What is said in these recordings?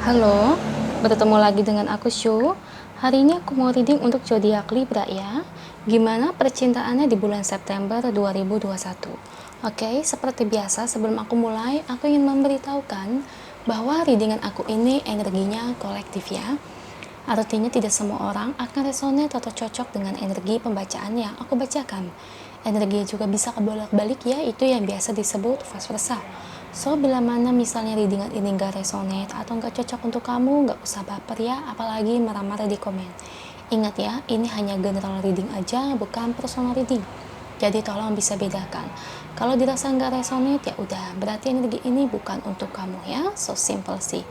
Halo, bertemu lagi dengan aku Shu. Hari ini aku mau reading untuk zodiak Libra ya. Gimana percintaannya di bulan September 2021? Oke, seperti biasa sebelum aku mulai, aku ingin memberitahukan bahwa readingan aku ini energinya kolektif ya. Artinya tidak semua orang akan resonate atau cocok dengan energi pembacaan yang aku bacakan. Energi juga bisa kebolak-balik ya, itu yang biasa disebut vice versa. So, bila mana misalnya readingan ini gak resonate atau gak cocok untuk kamu, gak usah baper ya, apalagi marah-marah di komen. Ingat ya, ini hanya general reading aja, bukan personal reading. Jadi tolong bisa bedakan. Kalau dirasa nggak resonate ya udah, berarti energi ini bukan untuk kamu ya. So simple sih.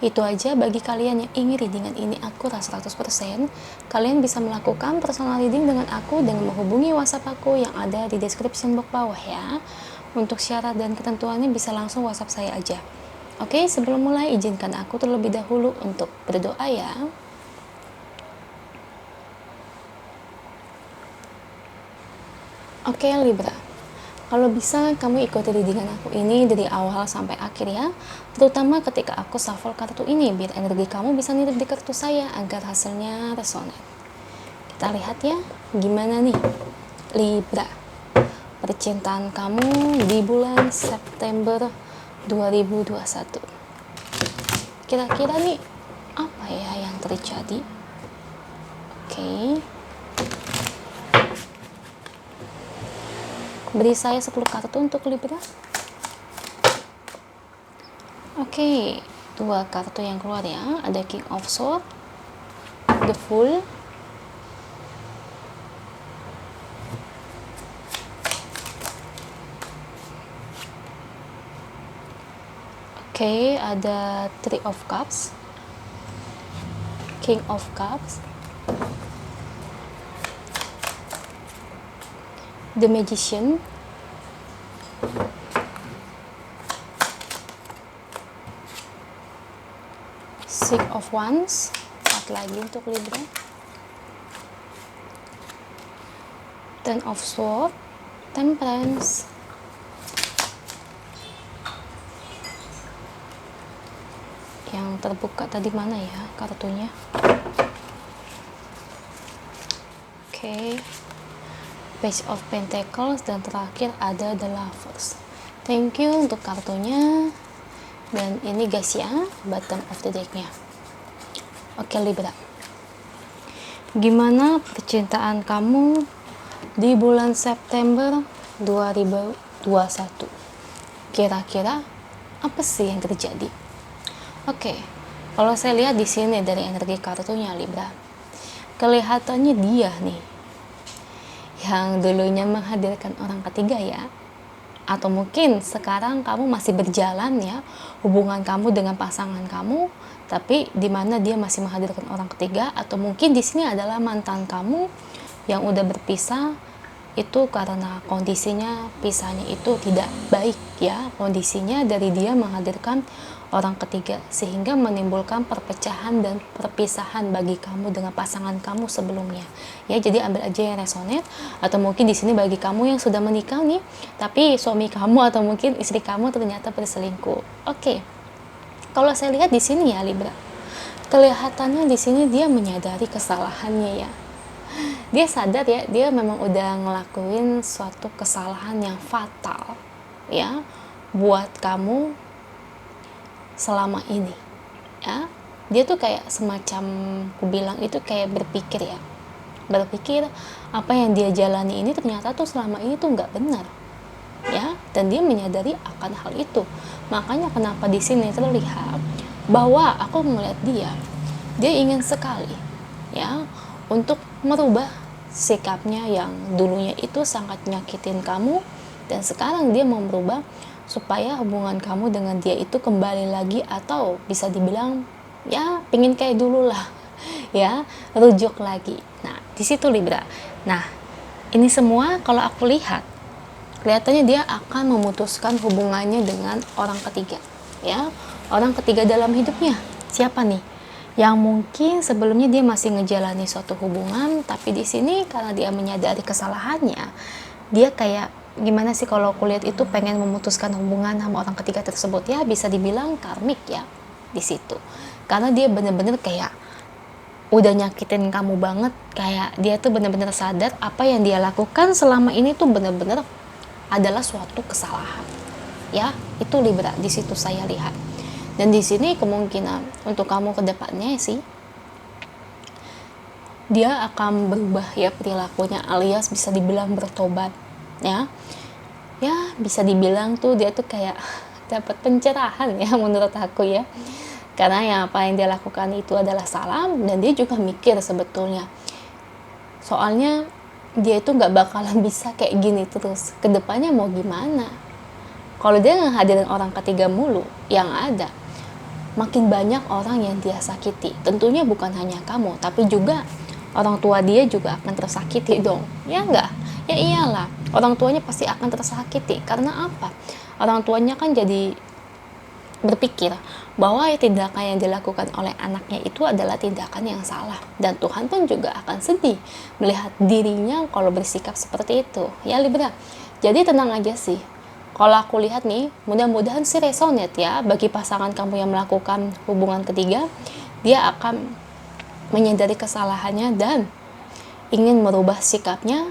Itu aja bagi kalian yang ingin readingan ini akurat 100%. Kalian bisa melakukan personal reading dengan aku dengan menghubungi WhatsApp aku yang ada di description box bawah ya. Untuk syarat dan ketentuannya bisa langsung WhatsApp saya aja. Oke, sebelum mulai izinkan aku terlebih dahulu untuk berdoa ya. Oke Libra, kalau bisa kamu ikuti readingan aku ini dari awal sampai akhir ya. Terutama ketika aku shuffle kartu ini biar energi kamu bisa nitip di kartu saya agar hasilnya resonate. Kita lihat ya, gimana nih Libra, percintaan kamu di bulan September 2021. Kira-kira nih apa ya yang terjadi? Oke. Beri saya 10 kartu untuk Libra. Oke, dua kartu yang keluar ya. Ada King of Swords, The Fool, oke, ada Three of Cups, King of Cups, The Magician, Six of Wands, 4 lagi untuk Libra, Ten of Swords, Temperance, yang terbuka tadi mana ya kartunya? Oke, Page of Pentacles, dan terakhir ada The Lovers. Thank you untuk kartunya. Dan ini guys ya, bottom of the decknya. Oke Libra, gimana percintaan kamu di bulan September 2021? Kira-kira apa sih yang terjadi? Oke, kalau saya lihat di sini dari energi kartunya Libra, kelihatannya dia nih yang dulunya menghadirkan orang ketiga ya, atau mungkin sekarang kamu masih berjalan ya hubungan kamu dengan pasangan kamu, tapi di mana dia masih menghadirkan orang ketiga, atau mungkin di sini adalah mantan kamu yang udah berpisah itu karena kondisinya pisahnya itu tidak baik ya, kondisinya dari dia menghadirkan orang ketiga sehingga menimbulkan perpecahan dan perpisahan bagi kamu dengan pasangan kamu sebelumnya ya. Jadi ambil aja yang resonate, atau mungkin di sini bagi kamu yang sudah menikah nih tapi suami kamu atau mungkin istri kamu ternyata berselingkuh. Oke, kalau saya lihat di sini ya Libra, kelihatannya di sini dia menyadari kesalahannya ya. Dia sadar ya, dia memang udah ngelakuin suatu kesalahan yang fatal ya buat kamu selama ini ya. Dia tuh kayak semacam, aku bilang itu kayak berpikir ya, berpikir apa yang dia jalani ini ternyata tuh selama ini tuh nggak benar ya, dan dia menyadari akan hal itu. Makanya kenapa di sini terlihat bahwa aku melihat dia ingin sekali ya untuk merubah sikapnya yang dulunya itu sangat nyakitin kamu, dan sekarang dia mau merubah supaya hubungan kamu dengan dia itu kembali lagi, atau bisa dibilang ya pingin kayak dulu lah ya, rujuk lagi. Nah di situ Libra. Nah ini semua kalau aku lihat kelihatannya dia akan memutuskan hubungannya dengan orang ketiga ya. Orang ketiga dalam hidupnya siapa nih? Yang mungkin sebelumnya dia masih ngejalani suatu hubungan, tapi di sini karena dia menyadari kesalahannya, dia kayak gimana sih kalau aku lihat itu pengen memutuskan hubungan sama orang ketiga tersebut ya, bisa dibilang karmik ya. di situ. Karena dia bener-bener kayak udah nyakitin kamu banget, kayak dia tuh bener-bener sadar apa yang dia lakukan selama ini tuh bener-bener adalah suatu kesalahan. Ya, itu Libra, di situ saya lihat. Dan di sini kemungkinan untuk kamu ke depannya sih, dia akan berubah ya perilakunya, alias bisa dibilang bertobat. Ya, ya bisa dibilang tuh dia tuh kayak dapat pencerahan ya menurut aku ya. Karena yang apa yang dia lakukan itu adalah salah, dan dia juga mikir sebetulnya. Soalnya dia itu nggak bakalan bisa kayak gini terus. Kedepannya mau gimana? Kalau dia ngehadirin orang ketiga mulu, yang ada makin banyak orang yang dia sakiti. Tentunya bukan hanya kamu, tapi juga orang tua dia juga akan tersakiti dong. Ya enggak? Ya iyalah, orang tuanya pasti akan tersakiti. Karena apa? Orang tuanya kan jadi berpikir bahwa tindakan yang dilakukan oleh anaknya itu adalah tindakan yang salah, dan Tuhan pun juga akan sedih melihat dirinya kalau bersikap seperti itu ya Libra. Jadi tenang aja sih, kalau aku lihat nih, mudah-mudahan sih resonate ya bagi pasangan kamu yang melakukan hubungan ketiga. Dia akan menyadari kesalahannya dan ingin merubah sikapnya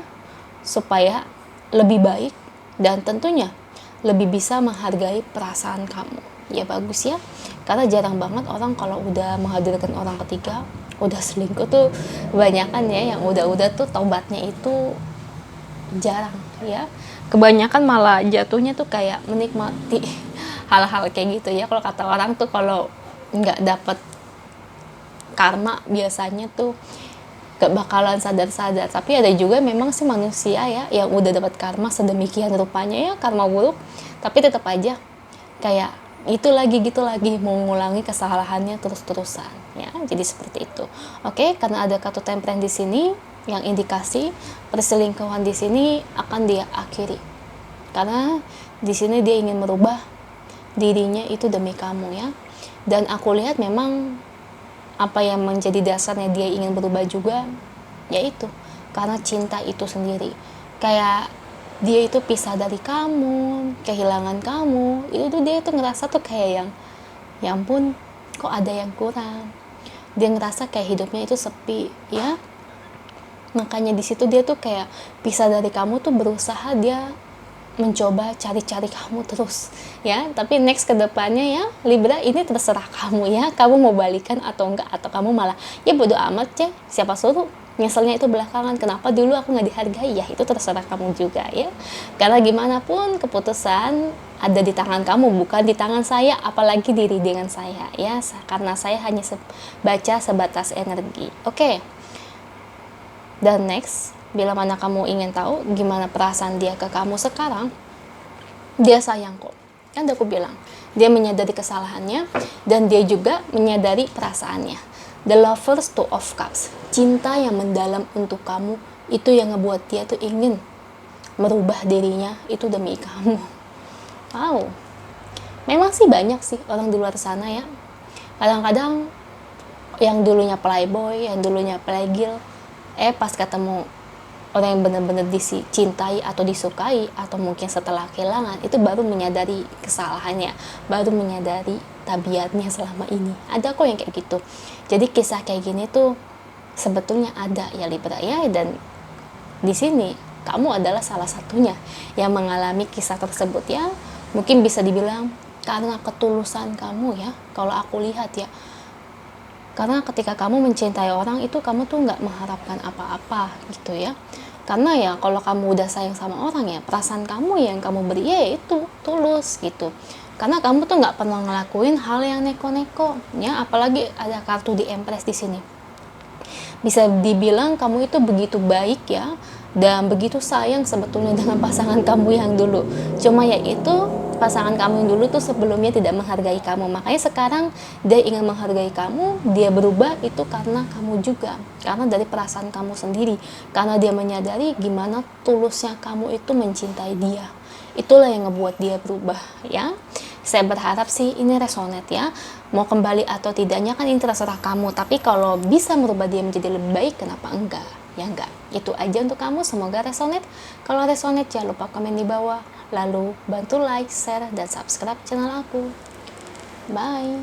supaya lebih baik, dan tentunya lebih bisa menghargai perasaan kamu. Ya bagus ya, karena jarang banget orang kalau udah menghadirkan orang ketiga, udah selingkuh tuh kebanyakan ya, yang udah tuh taubatnya itu jarang ya. Kebanyakan malah jatuhnya tuh kayak menikmati hal-hal kayak gitu ya. Kalau kata orang tuh kalau nggak dapet karma biasanya tuh gak bakalan sadar-sadar. Tapi ada juga memang sih manusia ya yang udah dapat karma sedemikian rupanya ya, karma buruk, tapi tetap aja kayak itu lagi gitu lagi mau ngulangi kesalahannya terus-terusan ya. Jadi seperti itu. Oke, karena ada kartu temperance di sini yang indikasi perselingkuhan di sini akan dia akhiri. Karena di sini dia ingin merubah dirinya itu demi kamu ya. Dan aku lihat memang apa yang menjadi dasarnya dia ingin berubah juga yaitu karena cinta itu sendiri. Kayak dia itu pisah dari kamu, kehilangan kamu, itu tuh dia tuh ngerasa tuh kayak yang ya ampun, kok ada yang kurang. Dia ngerasa kayak hidupnya itu sepi ya. Makanya di situ dia tuh kayak pisah dari kamu tuh berusaha dia mencoba cari-cari kamu terus ya. Tapi next ke depannya ya Libra, ini terserah kamu ya, kamu mau balikan atau enggak, atau kamu malah ya bodo amat ya, siapa suruh nyeselnya itu belakangan, kenapa dulu aku nggak dihargai, ya itu terserah kamu juga ya. Karena gimana pun keputusan ada di tangan kamu, bukan di tangan saya, apalagi diri dengan saya ya, karena saya hanya baca sebatas energi. Oke. Dan next, bila mana kamu ingin tahu gimana perasaan dia ke kamu sekarang, dia sayang kok. Kan aku bilang, dia menyadari kesalahannya dan dia juga menyadari perasaannya. The Lovers, Two of Cups, cinta yang mendalam untuk kamu, itu yang ngebuat dia tuh ingin merubah dirinya itu demi kamu. Wow, memang sih banyak sih orang di luar sana ya. Kadang-kadang yang dulunya playboy, yang dulunya playgirl, pas ketemu orang yang benar-benar dicintai atau disukai, atau mungkin setelah kehilangan, itu baru menyadari kesalahannya, baru menyadari tabiatnya selama ini. Ada kok yang kayak gitu. Jadi kisah kayak gini tuh sebetulnya ada ya Libra ya, dan di sini kamu adalah salah satunya yang mengalami kisah tersebut ya. Mungkin bisa dibilang karena ketulusan kamu ya, kalau aku lihat ya. Karena ketika kamu mencintai orang itu, kamu tuh nggak mengharapkan apa-apa gitu ya. Karena ya kalau kamu udah sayang sama orang ya, perasaan kamu yang kamu beri ya itu tulus gitu. Karena kamu tuh nggak pernah ngelakuin hal yang neko-neko ya, apalagi ada kartu di Empress di sini. Bisa dibilang kamu itu begitu baik ya, dan begitu sayang sebetulnya dengan pasangan kamu yang dulu. Cuma ya itu, pasangan kamu yang dulu tuh sebelumnya tidak menghargai kamu. Makanya sekarang dia ingin menghargai kamu, dia berubah itu karena kamu juga. Karena dari perasaan kamu sendiri. Karena dia menyadari gimana tulusnya kamu itu mencintai dia. Itulah yang ngebuat dia berubah ya. Saya berharap sih ini resonate ya. Mau kembali atau tidaknya kan ini terserah kamu. Tapi kalau bisa merubah dia menjadi lebih baik, kenapa enggak? Ya enggak. Itu aja untuk kamu, semoga resonate. Kalau resonate jangan lupa komen di bawah. Lalu bantu like, share, dan subscribe channel aku. Bye.